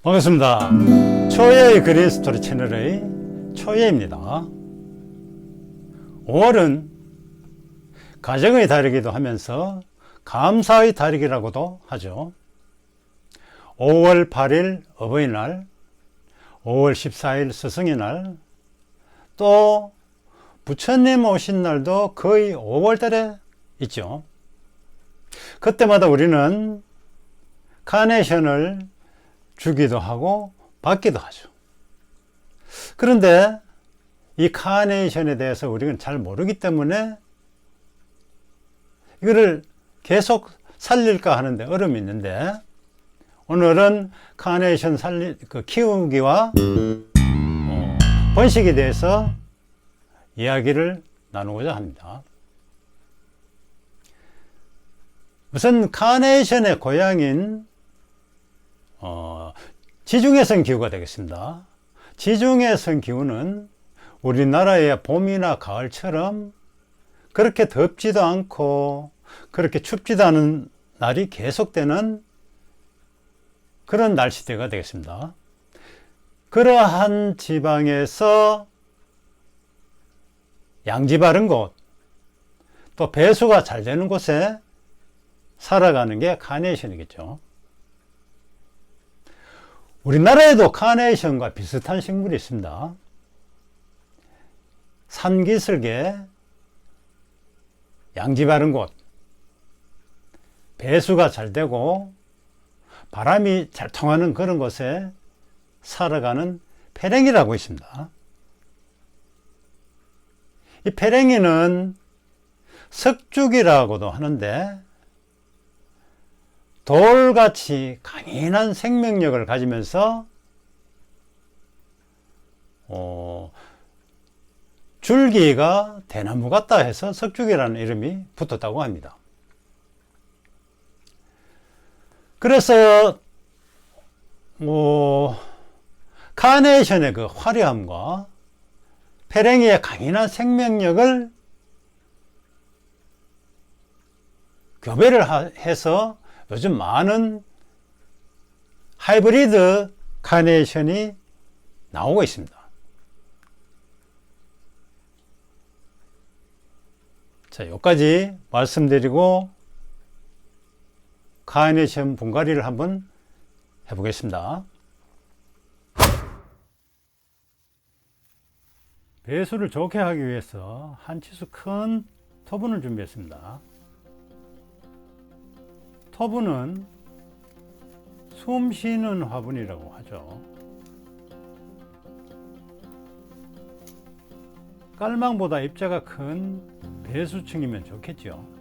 반갑습니다. 초예의 그린스토리 채널의 초예입니다. 5월은 가정의 달이기도 하면서 감사의 달이라고도 하죠. 5월 8일 어버이날, 5월 14일 스승의 날, 또 부처님 오신 날도 거의 5월 달에 있죠. 그때마다 우리는 카네이션을 주기도 하고 받기도 하죠. 그런데 이 카네이션에 대해서 우리는 잘 모르기 때문에 이거를 계속 살릴까 하는데 어려움이 있는데, 오늘은 카네이션 키우기와 번식에 대해서 이야기를 나누고자 합니다. 우선 카네이션의 고향인 지중해성 기후가 되겠습니다. 지중해성 기후는 우리나라의 봄이나 가을처럼 그렇게 덥지도 않고 그렇게 춥지도 않은 날이 계속되는 그런 날씨대가 되겠습니다. 그러한 지방에서 양지 바른 곳, 또 배수가 잘 되는 곳에 살아가는 게 카네이션이겠죠. 우리나라에도 카네이션과 비슷한 식물이 있습니다. 산기슭에 양지 바른 곳, 배수가 잘 되고 바람이 잘 통하는 그런 곳에 살아가는 페랭이라고 있습니다. 이 페랭이는 석죽이라고도 하는데 돌같이 강인한 생명력을 가지면서 줄기가 대나무 같다 해서 석죽이라는 이름이 붙었다고 합니다. 그래서 카네이션의 그 화려함과 페랭이의 강인한 생명력을 교배를 해서 요즘 많은 하이브리드 카네이션이 나오고 있습니다. 자, 여기까지 말씀드리고 카네이션 분갈이를 한번 해보겠습니다. 배수를 좋게 하기 위해서 한 치수 큰 토분을 준비했습니다. 토분은 숨 쉬는 화분이라고 하죠. 깔망보다 입자가 큰 배수층이면 좋겠죠.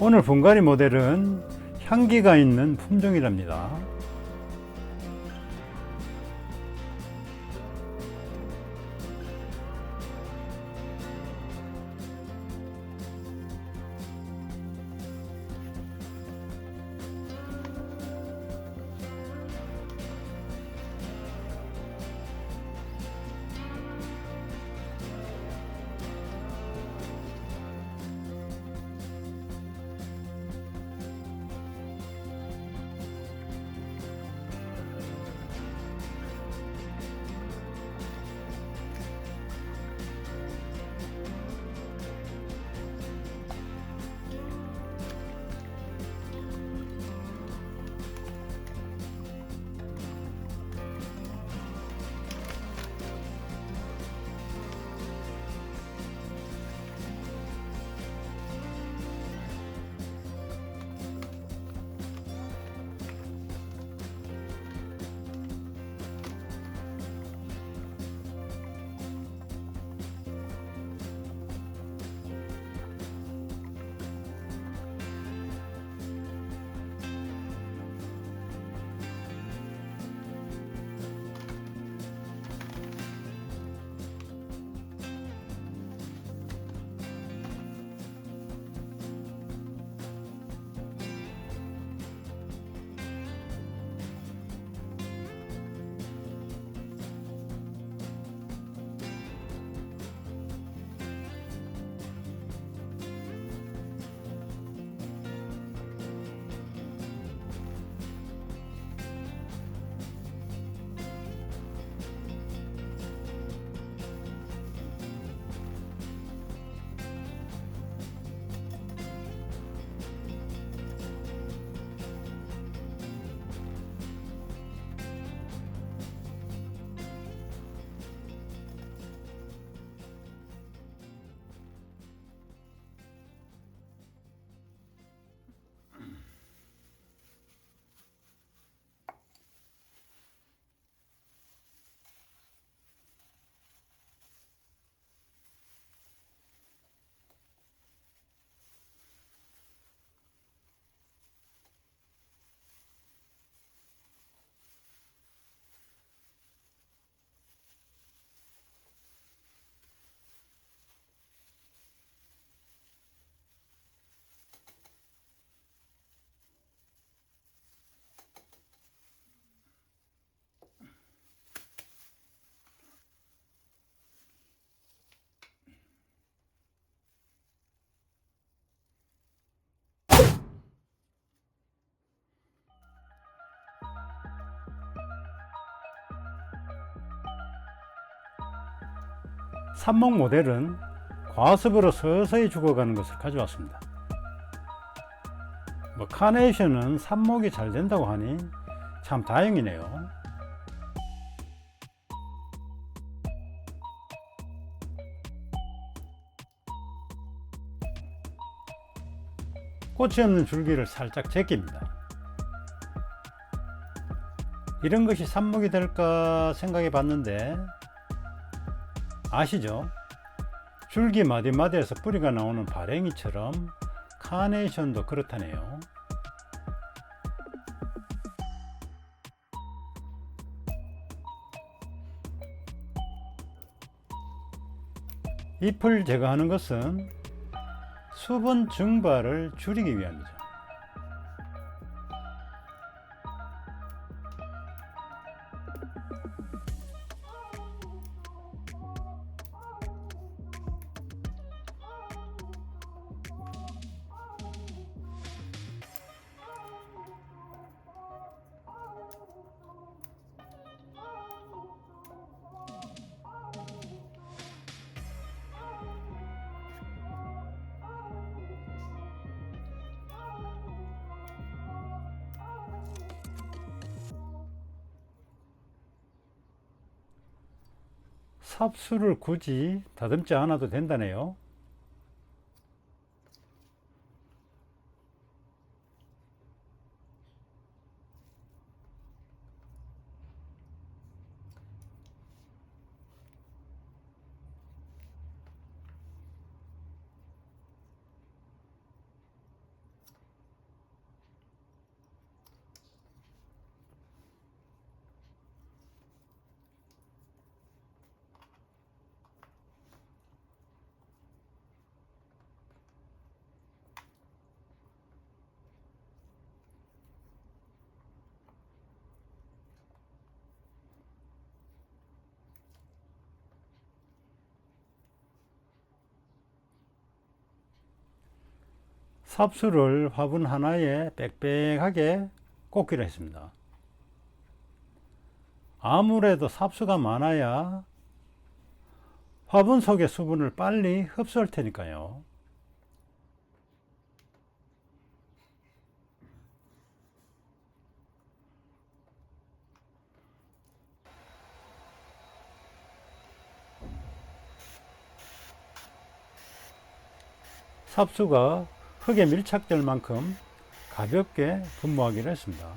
오늘 분갈이 모델은 향기가 있는 품종이랍니다. 삽목 모델은 과습으로 서서히 죽어가는 것을 가져왔습니다. 카네이션은 삽목이 잘 된다고 하니 참 다행이네요. 꽃이 없는 줄기를 살짝 제낍니다. 이런 것이 삽목이 될까 생각해 봤는데 아시죠? 줄기 마디마디에서 뿌리가 나오는 발행이처럼 카네이션도 그렇다네요. 잎을 제거하는 것은 수분 증발을 줄이기 위함이죠. 삽수를 굳이 다듬지 않아도 된다네요. 삽수를 화분 하나에 빽빽하게 꽂기로 했습니다. 아무래도 삽수가 많아야 화분 속의 수분을 빨리 흡수할 테니까요. 삽수가 흙에 밀착될 만큼 가볍게 분무하기로 했습니다.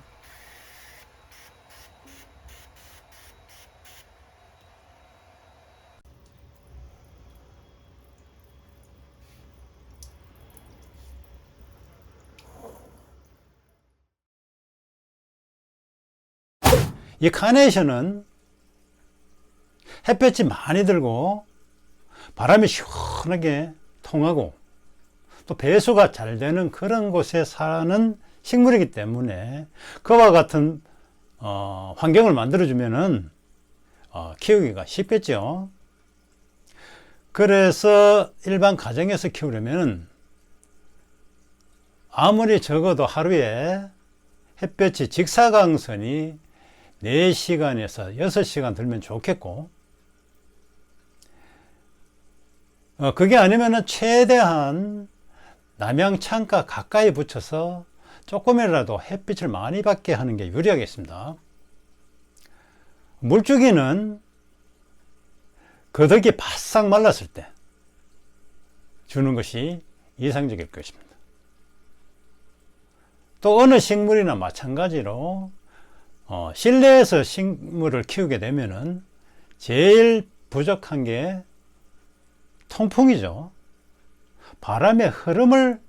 이 카네이션은 햇볕이 많이 들고 바람이 시원하게 통하고 또 배수가 잘 되는 그런 곳에 사는 식물이기 때문에 그와 같은 환경을 만들어주면은 키우기가 쉽겠죠. 그래서 일반 가정에서 키우려면 아무리 적어도 하루에 햇볕이 직사광선이 4시간에서 6시간 들면 좋겠고, 그게 아니면은 최대한 남향 창가 가까이 붙여서 조금이라도 햇빛을 많이 받게 하는 게 유리하겠습니다. 물주기는 거덕이 바싹 말랐을 때 주는 것이 이상적일 것입니다. 또 어느 식물이나 마찬가지로 실내에서 식물을 키우게 되면은 제일 부족한 게 통풍이죠. 바람의 흐름을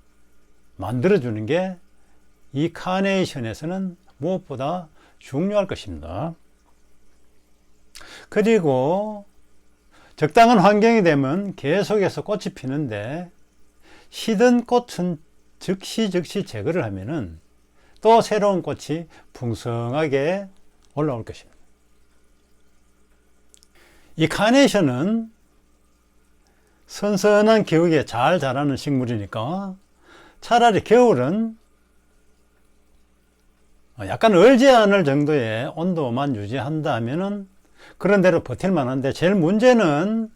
만들어주는 게 이 카네이션에서는 무엇보다 중요할 것입니다. 그리고 적당한 환경이 되면 계속해서 꽃이 피는데 시든 꽃은 즉시 제거를 하면은 또 새로운 꽃이 풍성하게 올라올 것입니다. 이 카네이션은 선선한 기후에 잘 자라는 식물이니까 차라리 겨울은 약간 얼지 않을 정도의 온도만 유지한다 하면은 그런 대로 버틸 만한데, 제일 문제는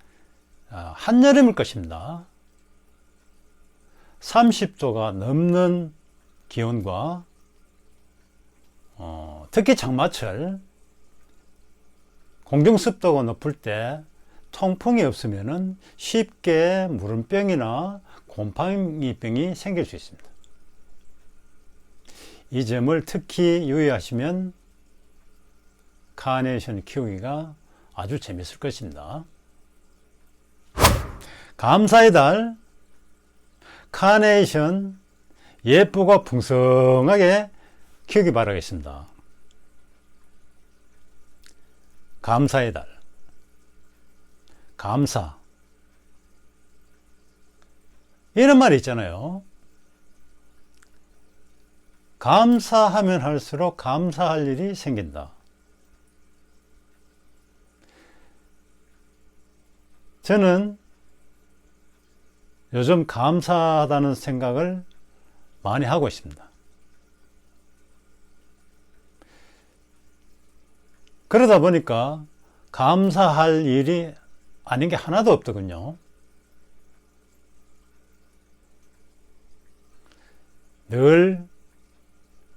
한여름일 것입니다. 30도가 넘는 기온과 특히 장마철 공중습도가 높을 때 통풍이 없으면 쉽게 무름병이나 곰팡이병이 생길 수 있습니다. 이 점을 특히 유의하시면 카네이션 키우기가 아주 재밌을 것입니다. 감사의 달 카네이션 예쁘고 풍성하게 키우기 바라겠습니다. 감사의 달 감사 이런 말이 있잖아요. 감사하면 할수록 감사할 일이 생긴다. 저는 요즘 감사하다는 생각을 많이 하고 있습니다. 그러다 보니까 감사할 일이 아닌 게 하나도 없더군요. 늘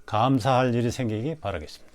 감사할 일이 생기기 바라겠습니다.